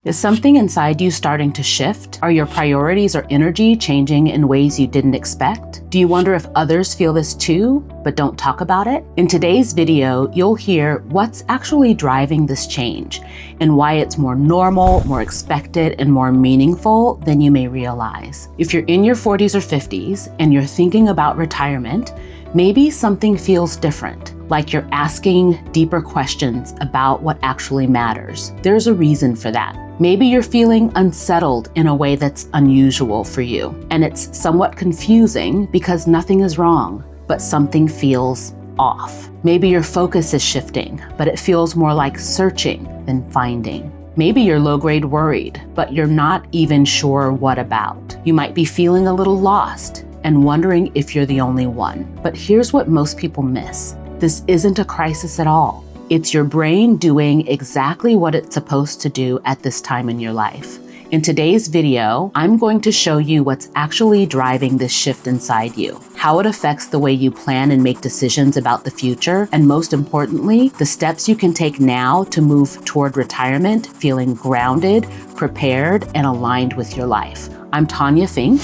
Is something inside you starting to shift? Are your priorities or energy changing in ways you didn't expect? Do you wonder if others feel this too, but don't talk about it? In today's video, you'll hear what's actually driving this change and why it's more normal, more expected, and more meaningful than you may realize. If you're in your 40s or 50s and you're thinking about retirement, maybe something feels different, like you're asking deeper questions about what actually matters. There's a reason for that. Maybe you're feeling unsettled in a way that's unusual for you, and it's somewhat confusing because nothing is wrong, but something feels off. Maybe your focus is shifting, but it feels more like searching than finding. Maybe you're low-grade worried, but you're not even sure what about. You might be feeling a little lost and wondering if you're the only one. But here's what most people miss. This isn't a crisis at all. It's your brain doing exactly what it's supposed to do at this time in your life. In today's video, I'm going to show you what's actually driving this shift inside you, how it affects the way you plan and make decisions about the future, and most importantly, the steps you can take now to move toward retirement feeling grounded, prepared, and aligned with your life. I'm Tanya Fink,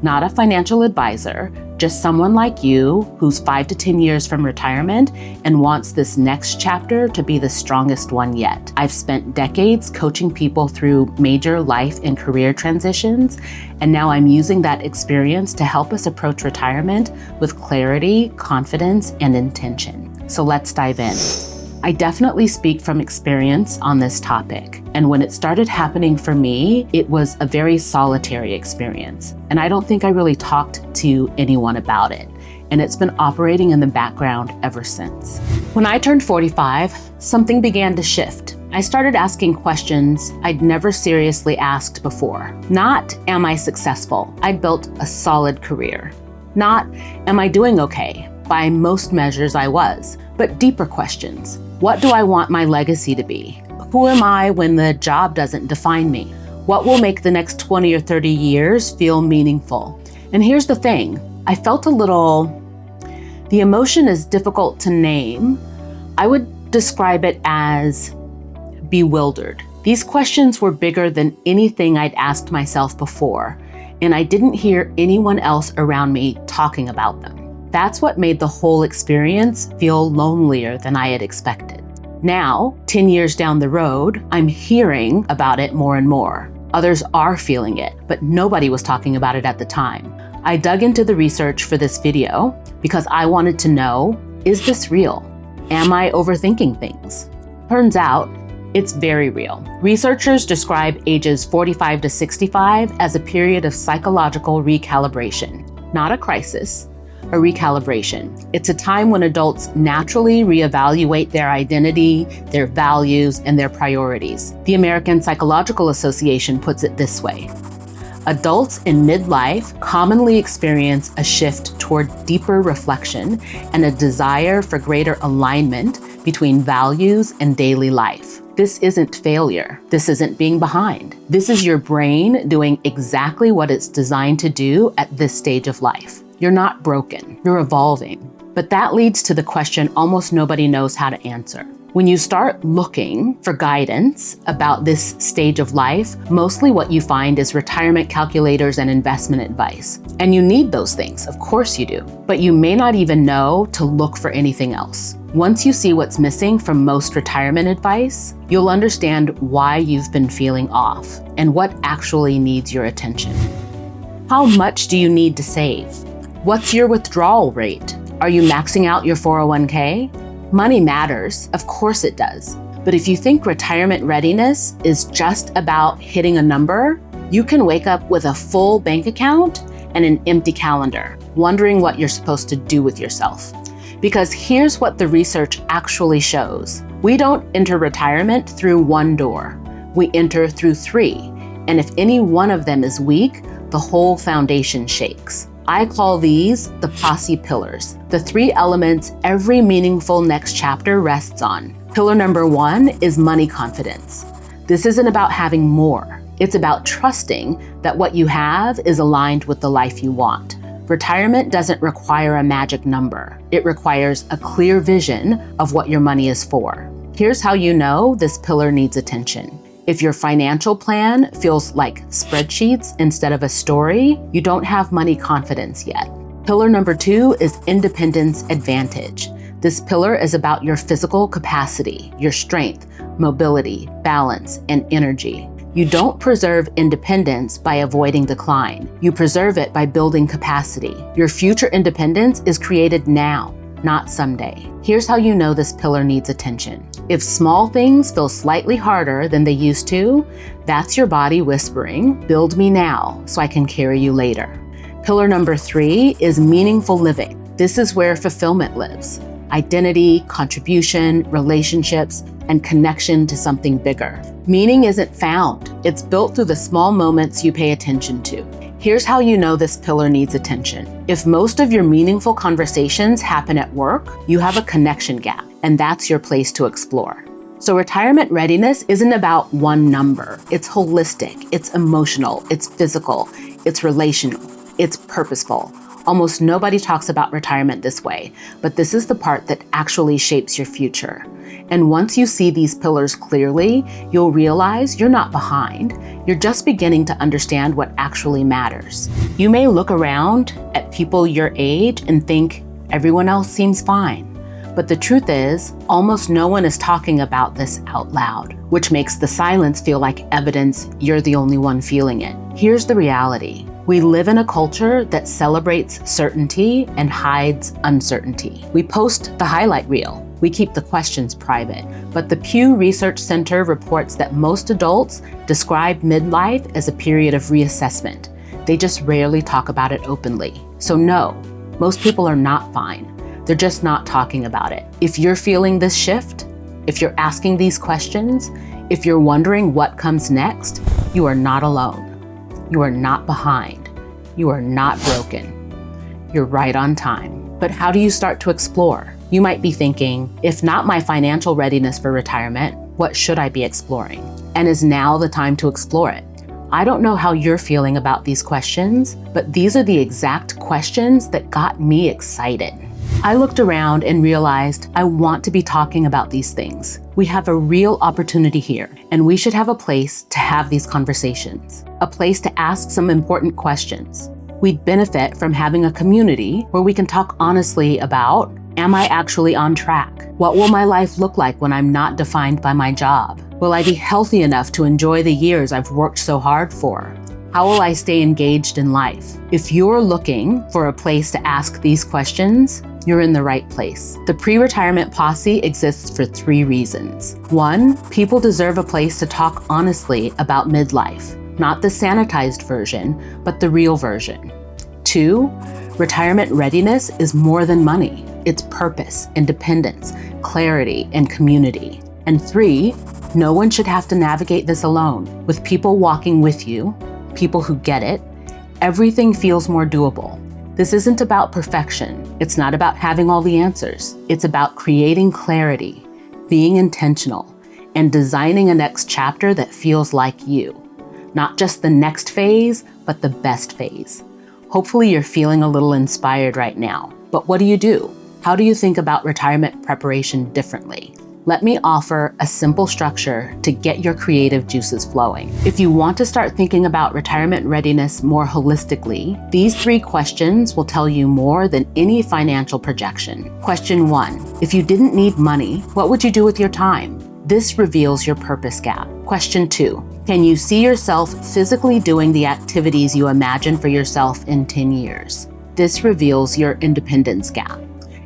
not a financial advisor, just someone like you who's 5 to 10 years from retirement and wants this next chapter to be the strongest one yet. I've spent decades coaching people through major life and career transitions, and now I'm using that experience to help us approach retirement with clarity, confidence, and intention. So let's dive in. I definitely speak from experience on this topic. And when it started happening for me, it was a very solitary experience. And I don't think I really talked to anyone about it. And it's been operating in the background ever since. When I turned 45, something began to shift. I started asking questions I'd never seriously asked before. Not, am I successful? I'd built a solid career. Not, am I doing okay? By most measures I was, but deeper questions. What do I want my legacy to be? Who am I when the job doesn't define me? What will make the next 20 or 30 years feel meaningful? And here's the thing, I felt the emotion is difficult to name. I would describe it as bewildered. These questions were bigger than anything I'd asked myself before, and I didn't hear anyone else around me talking about them. That's what made the whole experience feel lonelier than I had expected. Now, 10 years down the road, I'm hearing about it more and more. Others are feeling it, but nobody was talking about it at the time. I dug into the research for this video because I wanted to know, is this real? Am I overthinking things? Turns out, it's very real. Researchers describe ages 45 to 65 as a period of psychological recalibration, not a crisis, a recalibration. It's a time when adults naturally reevaluate their identity, their values, and their priorities. The American Psychological Association puts it this way. Adults in midlife commonly experience a shift toward deeper reflection and a desire for greater alignment between values and daily life. This isn't failure. This isn't being behind. This is your brain doing exactly what it's designed to do at this stage of life. You're not broken, you're evolving. But that leads to the question almost nobody knows how to answer. When you start looking for guidance about this stage of life, mostly what you find is retirement calculators and investment advice. And you need those things, of course you do. But you may not even know to look for anything else. Once you see what's missing from most retirement advice, you'll understand why you've been feeling off and what actually needs your attention. How much do you need to save? What's your withdrawal rate? Are you maxing out your 401k? Money matters, of course it does. But if you think retirement readiness is just about hitting a number, you can wake up with a full bank account and an empty calendar, wondering what you're supposed to do with yourself. Because here's what the research actually shows. We don't enter retirement through one door. We enter through three. And if any one of them is weak, the whole foundation shakes. I call these the posse pillars, the three elements every meaningful next chapter rests on. Pillar number 1 is money confidence. This isn't about having more. It's about trusting that what you have is aligned with the life you want. Retirement doesn't require a magic number. It requires a clear vision of what your money is for. Here's how you know this pillar needs attention. If your financial plan feels like spreadsheets instead of a story, you don't have money confidence yet. Pillar number 2 is independence advantage. This pillar is about your physical capacity, your strength, mobility, balance, and energy. You don't preserve independence by avoiding decline. You preserve it by building capacity. Your future independence is created now, not someday. Here's how you know this pillar needs attention. If small things feel slightly harder than they used to, that's your body whispering, "Build me now so I can carry you later." Pillar number 3 is meaningful living. This is where fulfillment lives. Identity, contribution, relationships, and connection to something bigger. Meaning isn't found. It's built through the small moments you pay attention to. Here's how you know this pillar needs attention. If most of your meaningful conversations happen at work, you have a connection gap, and that's your place to explore. So retirement readiness isn't about one number. It's holistic, it's emotional, it's physical, it's relational, it's purposeful. Almost nobody talks about retirement this way, but this is the part that actually shapes your future. And once you see these pillars clearly, you'll realize you're not behind. You're just beginning to understand what actually matters. You may look around at people your age and think everyone else seems fine. But the truth is, almost no one is talking about this out loud, which makes the silence feel like evidence you're the only one feeling it. Here's the reality. We live in a culture that celebrates certainty and hides uncertainty. We post the highlight reel. We keep the questions private. But the Pew Research Center reports that most adults describe midlife as a period of reassessment. They just rarely talk about it openly. So no, most people are not fine. They're just not talking about it. If you're feeling this shift, if you're asking these questions, if you're wondering what comes next, you are not alone. You are not behind. You are not broken. You're right on time. But how do you start to explore? You might be thinking, if not my financial readiness for retirement, what should I be exploring? And is now the time to explore it? I don't know how you're feeling about these questions, but these are the exact questions that got me excited. I looked around and realized I want to be talking about these things. We have a real opportunity here, and we should have a place to have these conversations, a place to ask some important questions. We'd benefit from having a community where we can talk honestly about, am I actually on track? What will my life look like when I'm not defined by my job? Will I be healthy enough to enjoy the years I've worked so hard for? How will I stay engaged in life? If you're looking for a place to ask these questions, you're in the right place. The pre-retirement posse exists for 3 reasons. 1, people deserve a place to talk honestly about midlife, not the sanitized version, but the real version. 2, retirement readiness is more than money. It's purpose, independence, clarity, and community. And 3, no one should have to navigate this alone. With people walking with you, people who get it, everything feels more doable. This isn't about perfection. It's not about having all the answers. It's about creating clarity, being intentional, and designing a next chapter that feels like you. Not just the next phase, but the best phase. Hopefully you're feeling a little inspired right now. But what do? How do you think about retirement preparation differently? Let me offer a simple structure to get your creative juices flowing. If you want to start thinking about retirement readiness more holistically, these 3 questions will tell you more than any financial projection. Question 1, if you didn't need money, what would you do with your time? This reveals your purpose gap. Question 2, can you see yourself physically doing the activities you imagine for yourself in 10 years? This reveals your independence gap.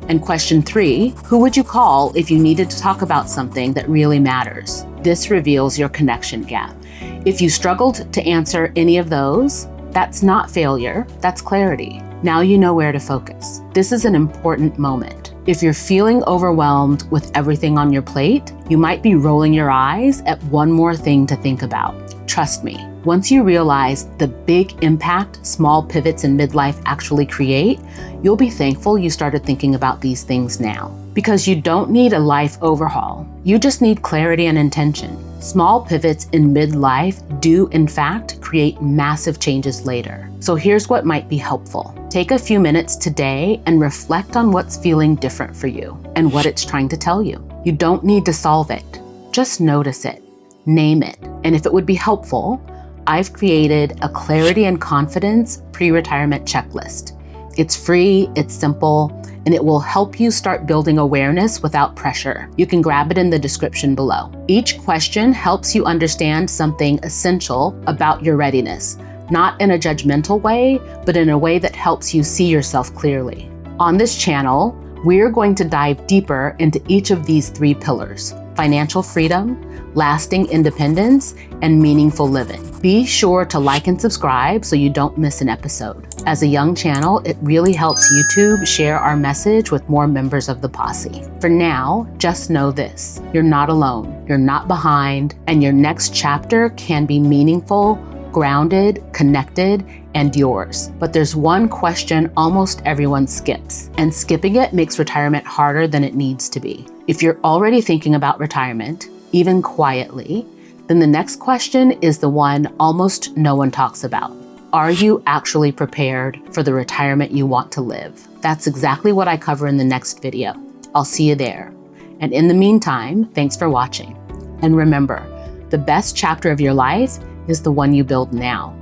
And question 3, who would you call if you needed to talk about something that really matters? This reveals your connection gap. If you struggled to answer any of those, that's not failure, that's clarity. Now you know where to focus. This is an important moment. If you're feeling overwhelmed with everything on your plate, you might be rolling your eyes at one more thing to think about. Trust me, once you realize the big impact small pivots in midlife actually create, you'll be thankful you started thinking about these things now. Because you don't need a life overhaul. You just need clarity and intention. Small pivots in midlife do, in fact, create massive changes later. So here's what might be helpful. Take a few minutes today and reflect on what's feeling different for you and what it's trying to tell you. You don't need to solve it. Just notice it. Name it. And if it would be helpful, I've created a clarity and confidence pre-retirement checklist. It's free, it's simple, and it will help you start building awareness without pressure. You can grab it in the description below. Each question helps you understand something essential about your readiness, not in a judgmental way, but in a way that helps you see yourself clearly. On this channel, we're going to dive deeper into each of these 3 pillars: financial freedom, lasting independence, and meaningful living. Be sure to like and subscribe so you don't miss an episode. As a young channel, it really helps YouTube share our message with more members of the posse. For now, just know this: you're not alone, you're not behind, and your next chapter can be meaningful, grounded, connected, and yours. But there's one question almost everyone skips, and skipping it makes retirement harder than it needs to be. If you're already thinking about retirement, even quietly, then the next question is the one almost no one talks about. Are you actually prepared for the retirement you want to live? That's exactly what I cover in the next video. I'll see you there. And in the meantime, thanks for watching. And remember, the best chapter of your life is the one you build now.